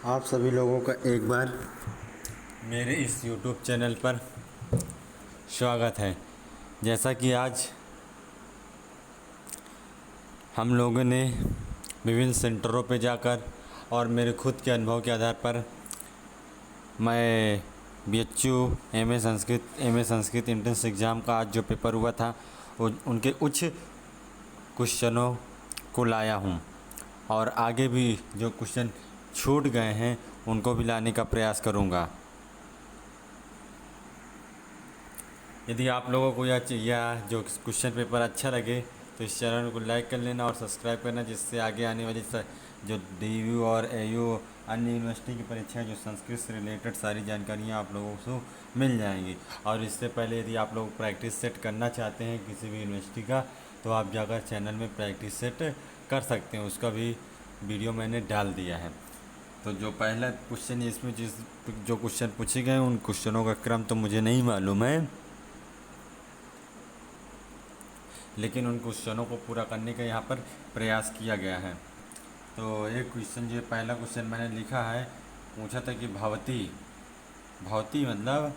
आप सभी लोगों का एक बार मेरे इस YouTube चैनल पर स्वागत है। जैसा कि आज हम लोगों ने विभिन्न सेंटरों पर जाकर और मेरे खुद के अनुभव के आधार पर मैं BHU M A Sanskrit entrance exam का आज जो पेपर हुआ था उनके उच्च क्वेश्चनों को लाया हूँ और आगे भी जो क्वेश्चन छूट गए हैं उनको भी लाने का प्रयास करूँगा। यदि आप लोगों को यह जो क्वेश्चन पेपर अच्छा लगे तो इस चैनल को लाइक कर लेना और सब्सक्राइब करना, जिससे आगे आने वाली जो DU और AU अन्य यूनिवर्सिटी की परीक्षाएं जो संस्कृत से रिलेटेड सारी जानकारियां आप लोगों को मिल जाएंगी। और इससे पहले यदि आप लोग प्रैक्टिस सेट करना चाहते हैं किसी भी यूनिवर्सिटी का तो आप जाकर चैनल में प्रैक्टिस सेट कर सकते हैं, उसका भी वीडियो मैंने डाल दिया है। तो जो पहला क्वेश्चन है इसमें जो क्वेश्चन पूछे गए उन क्वेश्चनों का क्रम तो मुझे नहीं मालूम है, लेकिन उन क्वेश्चनों को पूरा करने का यहाँ पर प्रयास किया गया है। तो एक क्वेश्चन जो पहला क्वेश्चन मैंने लिखा है, पूछा था कि भवती भवती मतलब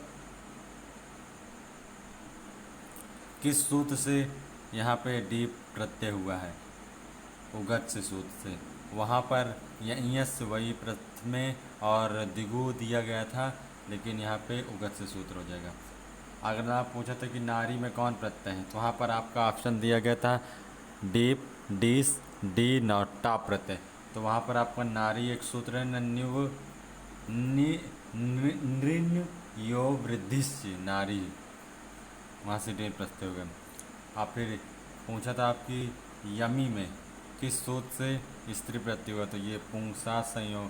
किस सूत्र से यहाँ पे डी प्रत्यय हुआ है, उगत से सूत्र से। वहाँ पर यस वही प्रथमे और दिगु दिया गया था, लेकिन यहाँ पे उगत से सूत्र हो जाएगा। अगला पूछा था कि नारी में कौन प्रत्यय है, तो वहाँ पर आपका ऑप्शन दिया गया था डीप डिस डी नौटा प्रत्यय। तो वहाँ पर आपका नारी एक सूत्र है, नन्यु नृण यो वृद्धिश्च नारी, वहाँ से डी प्रत्यय हो गया। आप फिर पूछा था आपकी यमी में किस सूत्र से स्त्री प्रत्यय हुआ, तो ये पुंसा संयोग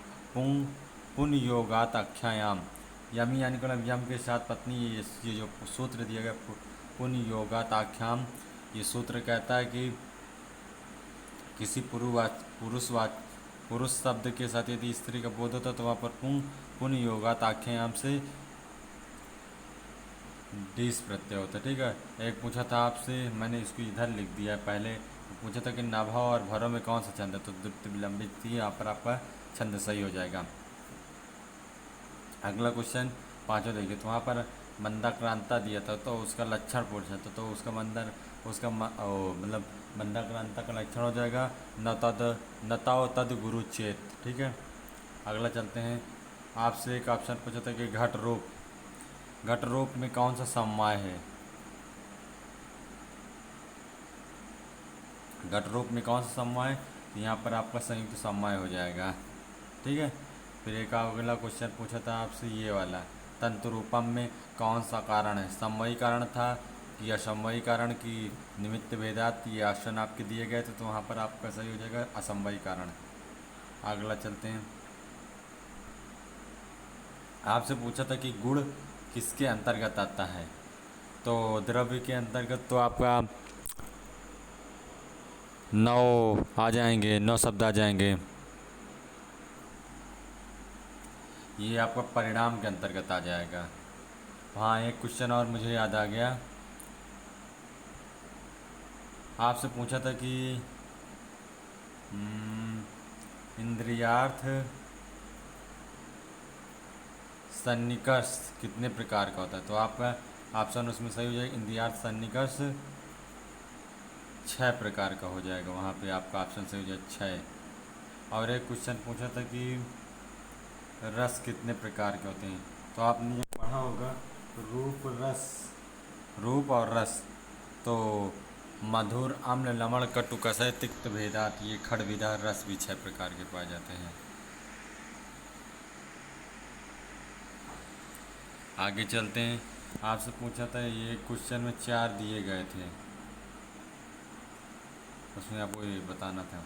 पुन योगात आख्यायाम, यमी यानी कि यम के साथ पत्नी, ये जो सूत्र दिया गया पुन योगात आख्याम, ये सूत्र कहता है कि किसी पुरुष शब्द के साथ यदि स्त्री का बोध होता तो वहाँ पर पुन योगात आख्यायाम से डिस प्रत्यय होता है। ठीक है। एक पूछा था आपसे, मैंने इसको इधर लिख दिया है, पहले पूछा था कि नाभा और भरों में कौन सा छंद है, तो द्वितीय विलंबित थी, यहाँ पर आपका छंद सही हो जाएगा। अगला क्वेश्चन पाँचों देखिए, तो वहाँ पर मंदाक्रांता दिया था तो उसका लक्षण पूछा था, तो उसका मतलब मंदाक्रांता का लक्षण हो जाएगा नताओ तद गुरु चेत। ठीक है। अगला चलते हैं, आपसे एक ऑप्शन पूछा था कि घट रूप में कौन सा समवाय है, घट रूप में कौन सा समवाय, तो यहाँ पर आपका संयुक्त समवाय हो जाएगा। ठीक है। फिर एक अगला क्वेश्चन पूछा था आपसे ये वाला, तंतु रूपम में कौन सा कारण है, समवायी कारण था कि असमवायी कारण की निमित्त भेदात, ये ऑप्शन आपके दिए गए थे, तो वहाँ पर आपका सही हो जाएगा असमवायी कारण। अगला चलते हैं, आपसे पूछा था कि गुण किसके अंतर्गत आता है, तो द्रव्य के अंतर्गत तो आपका 9 आ जाएंगे, 9 शब्द आ जाएंगे। ये आपका परिणाम के अंतर्गत आ जाएगा। हाँ, एक क्वेश्चन और मुझे याद आ गया, आपसे पूछा था कि इंद्रियार्थ सन्निकर्ष कितने प्रकार का होता है, तो आपका ऑप्शन उसमें सही हो जाएगा, इंद्रियार्थ सन्निकर्ष 6 प्रकार का हो जाएगा, वहाँ पे आपका ऑप्शन सही हो जाएगा 6। और एक क्वेश्चन पूछा था कि रस कितने प्रकार के होते हैं, तो आपने ये पढ़ा होगा रूप और रस, तो मधुर अम्ल लवण कटु कसय तिक्त भेदात, ये खड़ विधा रस भी 6 प्रकार के पाए जाते हैं। आगे चलते हैं, आपसे पूछा था ये क्वेश्चन में 4 दिए गए थे, उसमें आपको ये बताना था,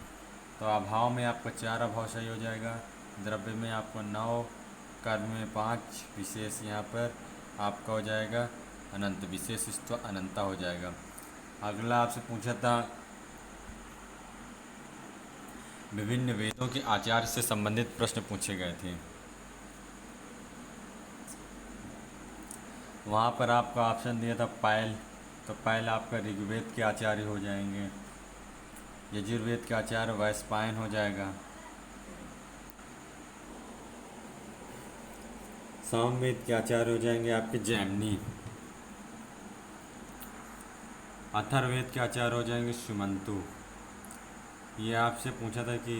तो अभाव में आपका 4 अभाव सही हो जाएगा, द्रव्य में आपको 9, कर्म में 5, विशेष यहाँ पर आपका हो जाएगा अनंत, विशेषत्व अनंता हो जाएगा। अगला आपसे पूछा था विभिन्न वेदों के आचार्य से संबंधित प्रश्न पूछे गए थे, वहाँ पर आपका ऑप्शन दिया था पैल, तो पैल आपका ऋग्वेद के आचार्य हो जाएंगे, यजुर्वेद के आचार्य वैशंपायन हो जाएगा, सामवेद के आचार्य हो जाएंगे आपके जैमिनी। अथर्ववेद के आचार्य हो जाएंगे सुमंतु। ये आपसे पूछा था कि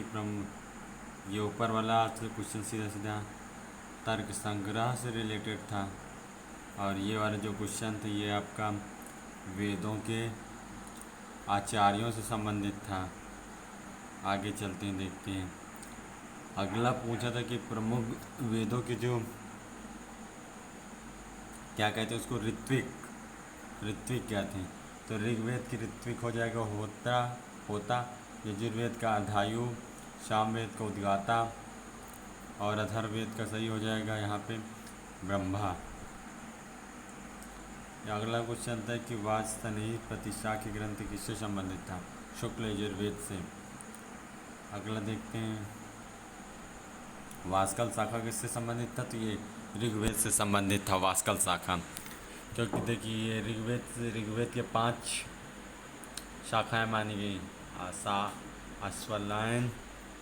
ये ऊपर वाला आपसे क्वेश्चन सीधा सीधा तर्क संग्रह से रिलेटेड था, और ये वाला जो क्वेश्चन था ये आपका वेदों के आचार्यों से संबंधित था। आगे चलते हैं, देखते हैं। अगला पूछा था कि प्रमुख वेदों के जो क्या कहते हैं उसको, ऋत्विक क्या थे। तो ऋग्वेद की ऋत्विक हो जाएगा होता। यजुर्वेद का अर्धायु, सामवेद का उद्गाता, और अथर्ववेद का सही हो जाएगा यहाँ पे ब्रह्मा। अगला क्वेश्चन था कि वाजसनेयी प्रतिशाखी ग्रंथ किससे संबंधित था। शुक्ल यजुर्वेद से। अगला देखते हैं, वास्कल शाखा किससे संबंधित था। तो ये ऋग्वेद से संबंधित था वास्कल शाखा, क्योंकि देखिए ये ऋग्वेद के 5 शाखाएं मानी गई। अश्वलायन,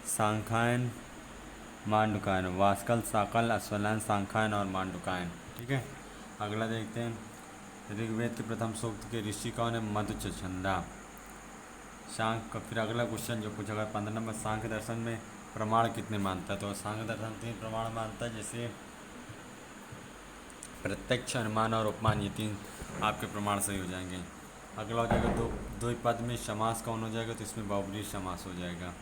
सांख्यायन, मांडुकायन। वास्कल, साकल, अश्वलायन, सांख्यायन और मांडुकायन। ठीक है। अगला देखते हैं, ऋग्वेद के प्रथम सूक्त के ऋषि कौन है। मधुचंदा। सांख्य। फिर अगला क्वेश्चन जो पूछा गया 15 नंबर, सांख्य दर्शन में प्रमाण कितने मानता है। तो सांख्य दर्शन 3 प्रमाण मानता है, जैसे प्रत्यक्ष, अनुमान और उपमान। ये 3 आपके प्रमाण सही हो जाएंगे। अगला हो जाएगा दो पद में समास कौन हो जाएगा। तो इसमें बहुब्रीहि समास हो जाएगा,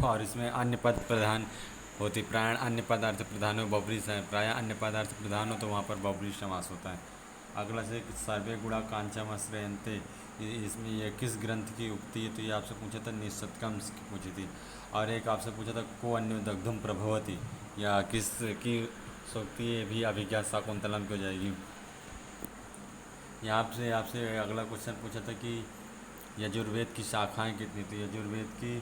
और इसमें अन्य पद प्रधान होती। प्रायण अन्य पदार्थ प्रधान हो बहुब्रीहि से, प्राय अन्य पदार्थ प्रधान हो तो वहाँ पर बहुब्रीहि समास होता है। अगला से सर्वे गुणा कांचमश्रयन्ते, इसमें ये किस ग्रंथ की उक्ति है। तो ये आपसे पूछा था निषदकम की पूछी थी। और एक आपसे पूछा था को अन्य दग्धुम प्रभवती, या किस की सूक्ति, ये भी अभिज्ञा शाकुंतलम की हो जाएगी। यहाँ से आपसे अगला क्वेश्चन पूछा था कि यजुर्वेद की शाखाएं कितनी। तो यजुर्वेद की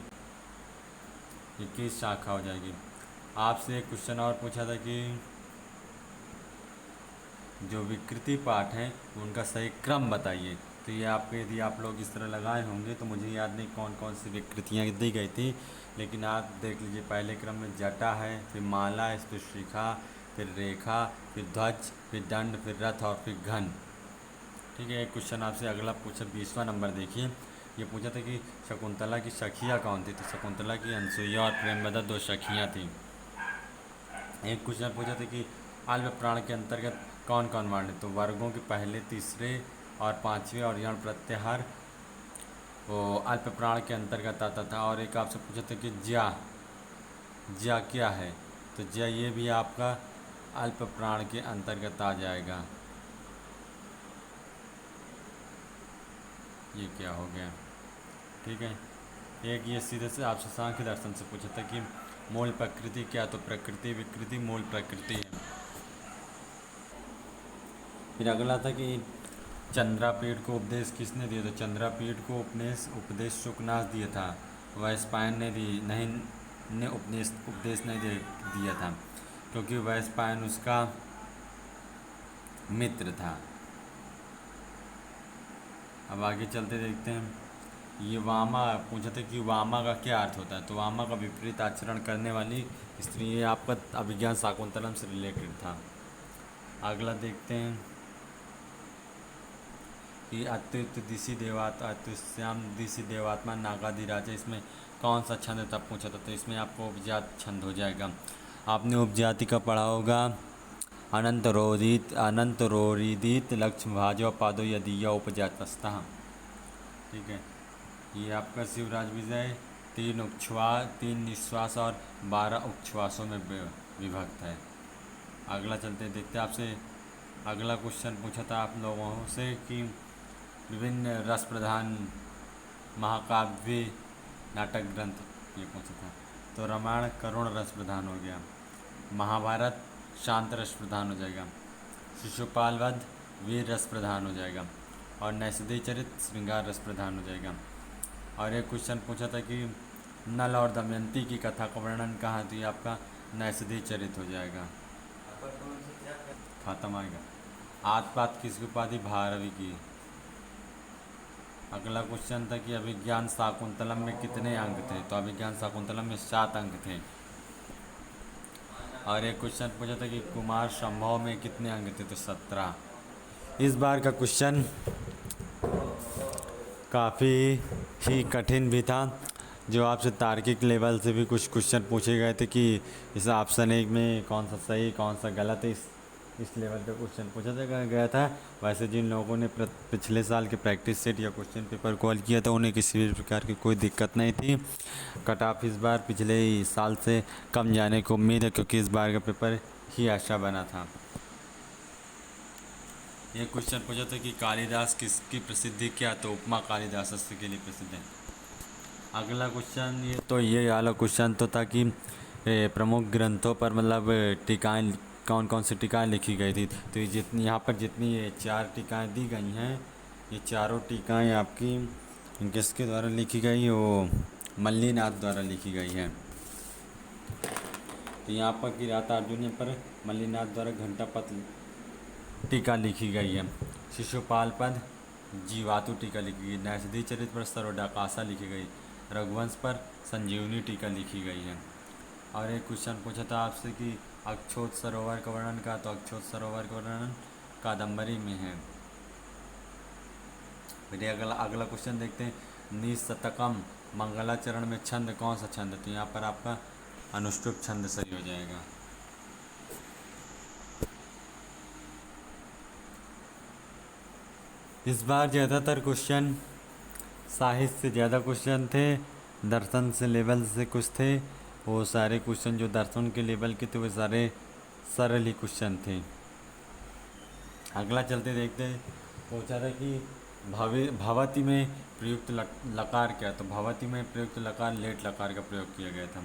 21 शाखा हो जाएगी। आपसे एक क्वेश्चन और पूछा था कि जो विकृति पाठ हैं उनका सही क्रम बताइए। तो ये आपके यदि आप लोग इस तरह लगाए होंगे तो मुझे याद नहीं कौन कौन सी विकृतियाँ दी गई थी, लेकिन आप देख लीजिए। पहले क्रम में जटा है, फिर माला, इस पर शिखा, फिर रेखा, फिर ध्वज, फिर दंड, फिर रथ और फिर घन। ठीक है। एक क्वेश्चन आपसे अगला पूछा 20वां नंबर देखिए। ये पूछा था कि शकुंतला की सखियाँ कौन थी। तो शकुंतला की अनसुईया और प्रेमवदा 2 सखियाँ थीं। एक क्वेश्चन पूछा था कि अल्प प्राण के अंतर्गत कौन कौन वर्ण। तो वर्गों के पहले, तीसरे और 5वें और यण प्रत्याहार वो अल्प प्राण के अंतर्गत आता था। और एक आपसे पूछा था कि ज्या क्या है। तो ज्या ये भी आपका अल्प प्राण के अंतर्गत आ जाएगा। ये क्या हो गया। ठीक है। एक ये सीधे से आपसे सांख्य दर्शन से पूछा था कि मूल प्रकृति क्या। तो प्रकृति विकृति मूल प्रकृति है। फिर अगला था कि चंद्रापीठ को उपदेश किसने दिया। तो चंद्रापीठ को उपदेश शुकनाथ दिया था, वैशंपायन ने उपदेश नहीं दिया था, क्योंकि वैशंपायन उसका मित्र था। अब आगे चलते देखते हैं। ये वामा पूछा था कि वामा का क्या अर्थ होता है। तो वामा का विपरीत आचरण करने वाली स्त्री, ये आपका अभिज्ञान शाकुंतलम से रिलेटेड था। अगला देखते हैं कि अत्युत दिशी देवात्मा नागाधिराज। इसमें कौन सा छंद था पूछा था। तो इसमें आपको उपजात छंद हो जाएगा। आपने उपजाति का पढ़ा होगा। अनंत रोरिदित लक्ष्म भाजो पादो यदीय उपजातस्तः। ठीक है। ये आपका शिवराज विजय 3 निश्वास और 12 उच्छ्वासों में विभक्त है। अगला चलते देखते आपसे अगला क्वेश्चन पूछा था आप लोगों से कि विभिन्न रस प्रधान महाकाव्य नाटक ग्रंथ ये पूछा था। तो रामायण करुण रस प्रधान हो गया, महाभारत शांत रस प्रधान हो जाएगा, शिशुपाल वध वीर रस प्रधान हो जाएगा, और नैषधि चरित श्रृंगार रस प्रधान हो जाएगा। और एक क्वेश्चन पूछा था कि नल और दमयंती की कथा का वर्णन कहाँ। तो ये आपका नैषधि चरित हो जाएगा। खत्म आएगा। आत्पात किसकी उपाधि भारवी की। अगला क्वेश्चन था कि अभिज्ञान शाकुंतलम में कितने अंक थे। तो अभिज्ञान शाकुंतलम में 7 अंक थे। और एक क्वेश्चन पूछा था कि कुमार संभव में कितने अंक थे, तो 17। इस बार का क्वेश्चन काफ़ी ही कठिन भी था। जो आपसे तार्किक लेवल से भी कुछ क्वेश्चन पूछे गए थे कि इस ऑप्शन एक में कौन सा सही कौन सा गलत है, इस लेवल पे क्वेश्चन पूछा गया था। वैसे जिन लोगों ने पिछले साल के प्रैक्टिस सेट या क्वेश्चन पेपर कॉल किया था उन्हें किसी भी प्रकार की कोई दिक्कत नहीं थी। कट ऑफ इस बार पिछले साल से कम जाने को उम्मीद है, क्योंकि इस बार का पेपर ही अच्छा बना था। ये क्वेश्चन पूछा था कि कालिदास किसकी प्रसिद्धि क्या, तो उपमा कालिदास के लिए प्रसिद्ध है। अगला क्वेश्चन ये वाला क्वेश्चन तो था कि प्रमुख ग्रंथों पर मतलब टीकाएँ कौन कौन सी टीकाएँ लिखी गई थी। तो ये जितनी यहाँ पर जितनी ये 4 टीकाएँ दी गई हैं, ये चारों टीकाएँ आपकी किसके द्वारा लिखी गई, वो मल्लीनाथ द्वारा लिखी गई हैं। तो यहाँ पर किरातार्जुनीय पर मल्लीनाथ द्वारा घंटापथ टीका लिखी गई है। शिशुपाल पद जीवातु टीका लिखी गई। नैषधि चरित पर सरोडाकासा लिखी गई। रघुवंश पर संजीवनी टीका लिखी गई है। और एक क्वेश्चन पूछा था आपसे कि अक्षोत सरोवर का वर्णन का, तो अक्षोत सरोवर का वर्णन कादम्बरी में है। फिर अगला क्वेश्चन देखते हैं। निशतकम मंगलाचरण में छंद कौन सा छंद, तो यहाँ पर आपका अनुष्टुप छंद सही हो जाएगा। इस बार ज़्यादातर क्वेश्चन साहित्य से ज़्यादा क्वेश्चन थे, दर्शन से लेवल से कुछ थे। वो सारे क्वेश्चन जो दर्शन के लेवल के थे वो सारे सरल ही क्वेश्चन थे। अगला चलते देखते पूछा था कि भवति में प्रयुक्त लकार क्या, तो भवति में प्रयुक्त लकार लेट लकार का प्रयोग किया गया था।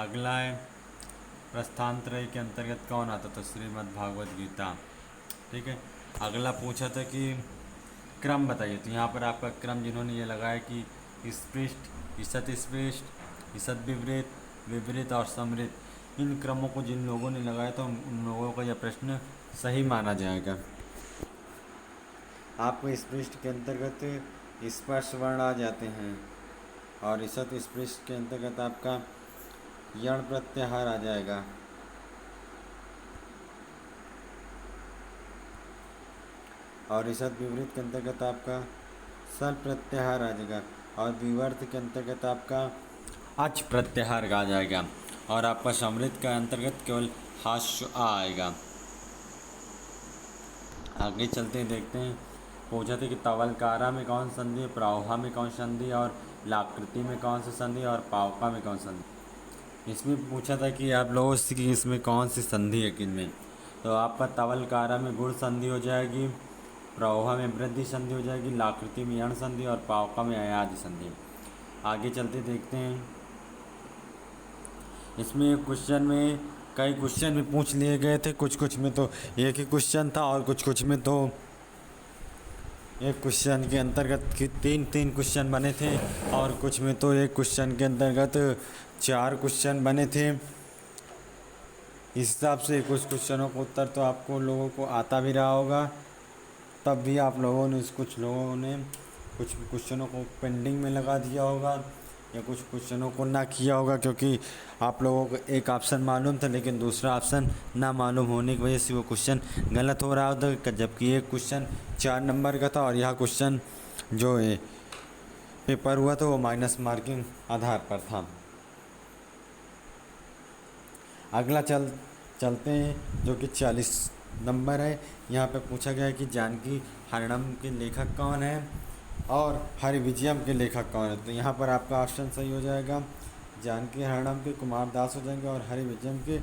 अगला है प्रस्थानत्रय के अंतर्गत कौन आता, तो श्रीमद् भागवत गीता। ठीक है। अगला पूछा था कि क्रम बताइए, तो यहाँ पर आपका क्रम जिन्होंने ये लगाया कि स्पृष्ट ईसत स्पृष्ट ईसत विपरीत विपरीत और समृद्ध, इन क्रमों को जिन लोगों ने लगाया तो उन लोगों का यह प्रश्न सही माना जाएगा। आपको स्पृष्ट के अंतर्गत स्पर्श वर्ण आ जाते हैं और ईसत स्पृष्ट के अंतर्गत आपका यण प्रत्याहार आ जाएगा। और ईसत विपरीत के अंतर्गत आपका सल प्रत्याहार आ जाएगा और विवर्त के अंतर्गत आपका अच प्रत्याहार आ जाएगा और आपका समृद्ध के अंतर्गत केवल हास्य आएगा। आगे चलते हैं देखते हैं। पूछा था कि तवलकारा में कौन संधि है, प्रावहा में कौन संधि और लाकृति में कौन सी संधि और पावका में कौन संधि। इसमें पूछा था कि आप लोगों से कि इसमें कौन सी संधि है किनमें, तो आपका तवलकारा में गुण संधि हो जाएगी, प्रवाह में वृद्धि संधि हो जाएगी, लाकृति में यण संधि और पावका में अयादि संधि। आगे चलते देखते हैं। इसमें क्वेश्चन में कई क्वेश्चन में पूछ लिए गए थे, कुछ में तो एक ही क्वेश्चन था और कुछ में तो एक क्वेश्चन के अंतर्गत तीन क्वेश्चन बने थे और कुछ में तो एक क्वेश्चन के अंतर्गत 4 क्वेश्चन बने थे। इस हिसाब से कुछ क्वेश्चनों का उत्तर तो आपको लोगों को आता भी रहा होगा, तब भी आप लोगों ने कुछ लोगों ने कुछ क्वेश्चनों को पेंडिंग में लगा दिया होगा या कुछ क्वेश्चनों को ना किया होगा, क्योंकि आप लोगों को एक ऑप्शन मालूम था लेकिन दूसरा ऑप्शन ना मालूम होने की वजह से वो क्वेश्चन गलत हो रहा था, जबकि एक क्वेश्चन 4 नंबर का था और यह क्वेश्चन जो पेपर हुआ था वो माइनस मार्किंग आधार पर था। अगला चलते हैं जो कि 40 नंबर है। यहाँ पे पूछा गया है कि जानकी हरणम के लेखक कौन है और हरिविजयम के लेखक कौन है, तो यहाँ पर आपका ऑप्शन सही हो जाएगा। जानकी हरणम के कुमार दास हो जाएंगे और हरिविजयम के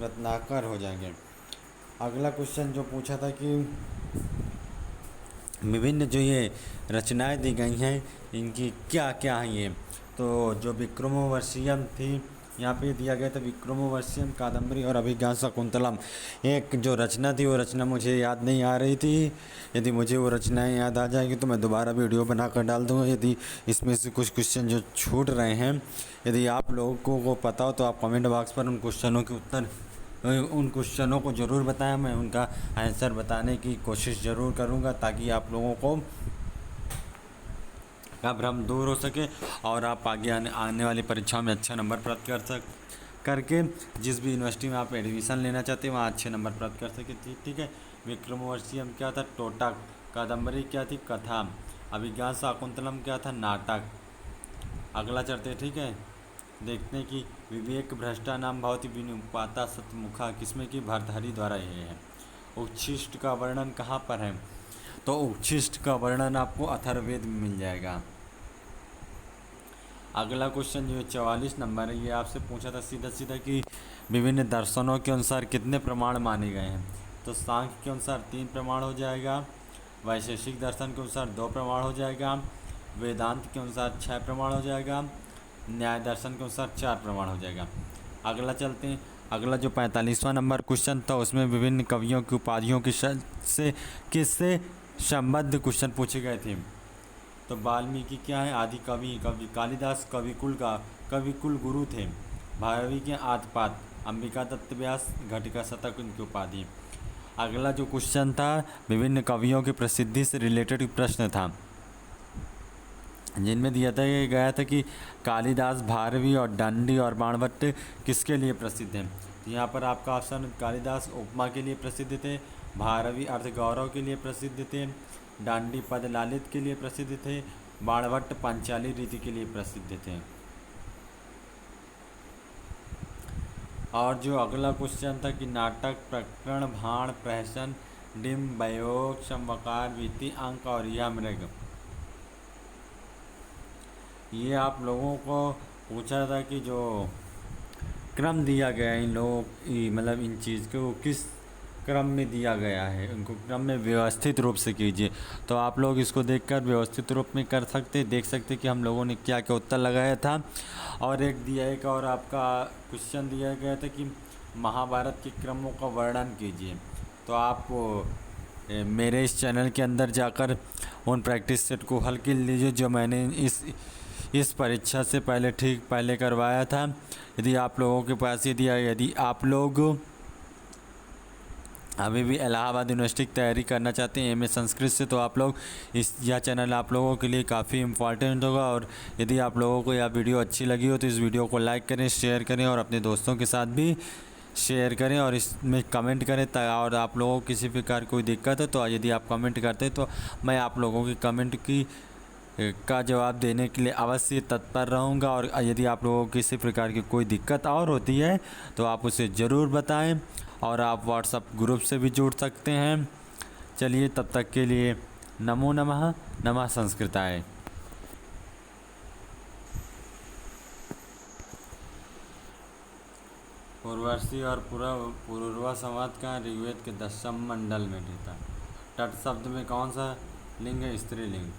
रत्नाकर हो जाएंगे। अगला क्वेश्चन जो पूछा था कि विभिन्न जो ये रचनाएं दी गई हैं इनकी क्या क्या हैं ये, तो जो विक्रमोर्वशीयम थी यहाँ पे दिया गया था विक्रमोर्वशीयम कादम्बरी और अभिज्ञान शकुंतलम। एक जो रचना थी वो रचना मुझे याद नहीं आ रही थी, यदि मुझे वो रचनाएं याद आ जाएगी तो मैं दोबारा वीडियो बनाकर डाल दूँगा। यदि इसमें से कुछ क्वेश्चन जो छूट रहे हैं यदि आप लोगों को पता हो तो आप कमेंट बॉक्स पर उन क्वेश्चनों के उत्तर उन क्वेश्चनों को ज़रूर बताएं, मैं उनका आंसर बताने की कोशिश ज़रूर करूँगा ताकि आप लोगों को का भ्रम दूर हो सके और आप आगे आने वाली परीक्षाओं में अच्छा नंबर प्राप्त करके जिस भी यूनिवर्सिटी में आप एडमिशन लेना चाहते हैं वहाँ अच्छे नंबर प्राप्त कर सके। ठीक है। विक्रमोर्वशीयम क्या था? टोटक। कादम्बरी क्या थी? कथा। अभिज्ञान शाकुंतलम क्या था? नाटक। अगला चलते, ठीक है, देखते हैं कि विवेक भ्रष्टा नाम भवति विनुपाता सतमुखा किसमें की? भर्तहरि द्वारा ये है। उच्छिष्ट का वर्णन कहाँ पर है? तो उच्छिष्ट का वर्णन आपको अथर्ववेद में मिल जाएगा। अगला क्वेश्चन जो 44 नंबर है, ये आपसे पूछा था सीधा सीधा कि विभिन्न दर्शनों के अनुसार कितने प्रमाण माने गए हैं? तो सांख्य के अनुसार 3 प्रमाण हो जाएगा, वैशेषिक दर्शन के अनुसार 2 प्रमाण हो जाएगा, वेदांत के अनुसार 6 प्रमाण हो जाएगा, न्याय दर्शन के अनुसार 4 प्रमाण हो जाएगा। अगला चलते हैं। अगला जो 45वां नंबर क्वेश्चन था उसमें विभिन्न कवियों की उपाधियों की से किससे संबद्ध क्वेश्चन पूछे गए थे? तो वाल्मीकि क्या है? आदि कवि। कवि कालिदास कविकुल गुरु थे। भारवी के आदपात। अंबिका दत्त व्यास घटिका शतक उनकी उपाधि। अगला जो क्वेश्चन था विभिन्न कवियों की प्रसिद्धि से रिलेटेड प्रश्न था, जिनमें दिया था गया था कि कालिदास, भारवी और दंडी और बाणभट्ट किसके लिए प्रसिद्ध हैं? तो यहाँ पर आपका ऑप्शन कालिदास उपमा के लिए प्रसिद्ध थे, भारवी अर्थ गौरव के लिए प्रसिद्ध थे, डांडी पद लालित के लिए प्रसिद्ध थे, बाणभट्ट पांचाली रीति के लिए प्रसिद्ध थे। और जो अगला क्वेश्चन था कि नाटक, प्रकरण, भाण, प्रहसन, डिम्ब, वयोग, समवकार, वीति, अंक और यह मृग, ये आप लोगों को पूछा था कि जो क्रम दिया गया है इन लोगों मतलब इन चीज़ को किस क्रम में दिया गया है, उनको क्रम में व्यवस्थित रूप से कीजिए। तो आप लोग इसको देखकर व्यवस्थित रूप में कर सकते, देख सकते कि हम लोगों ने क्या क्या उत्तर लगाया था। और एक और आपका क्वेश्चन दिया गया था कि महाभारत के क्रमों का वर्णन कीजिए। तो आप मेरे इस चैनल के अंदर जाकर उन प्रैक्टिस सेट को हल कर लीजिए जो मैंने इस परीक्षा से पहले करवाया था। यदि आप लोगों के पास यदि आप लोग अभी भी इलाहाबाद यूनिवर्सिटी की तैयारी करना चाहते हैं एमए संस्कृत से, तो आप लोग यह चैनल आप लोगों के लिए काफ़ी इम्पॉर्टेंट होगा। और यदि आप लोगों को यह वीडियो अच्छी लगी हो तो इस वीडियो को लाइक करें, शेयर करें और अपने दोस्तों के साथ भी शेयर करें और इसमें कमेंट करें। और आप लोगों को किसी प्रकार कोई दिक्कत है तो यदि आप कमेंट करते हैं तो मैं आप लोगों की कमेंट का जवाब देने के लिए अवश्य तत्पर रहूँगा। और यदि आप लोगों को किसी प्रकार की कोई दिक्कत और होती है तो आप उसे ज़रूर बताएं और आप व्हाट्सएप ग्रुप से भी जुड़ सकते हैं। चलिए तब तक के लिए नमो नमः। नमः संस्कृताय। पूर्वर्षी और पूर्वा संवाद का ऋग्वेद के 10वें मंडल में रहता। तट शब्द में कौन सा लिंग है? स्त्रीलिंग।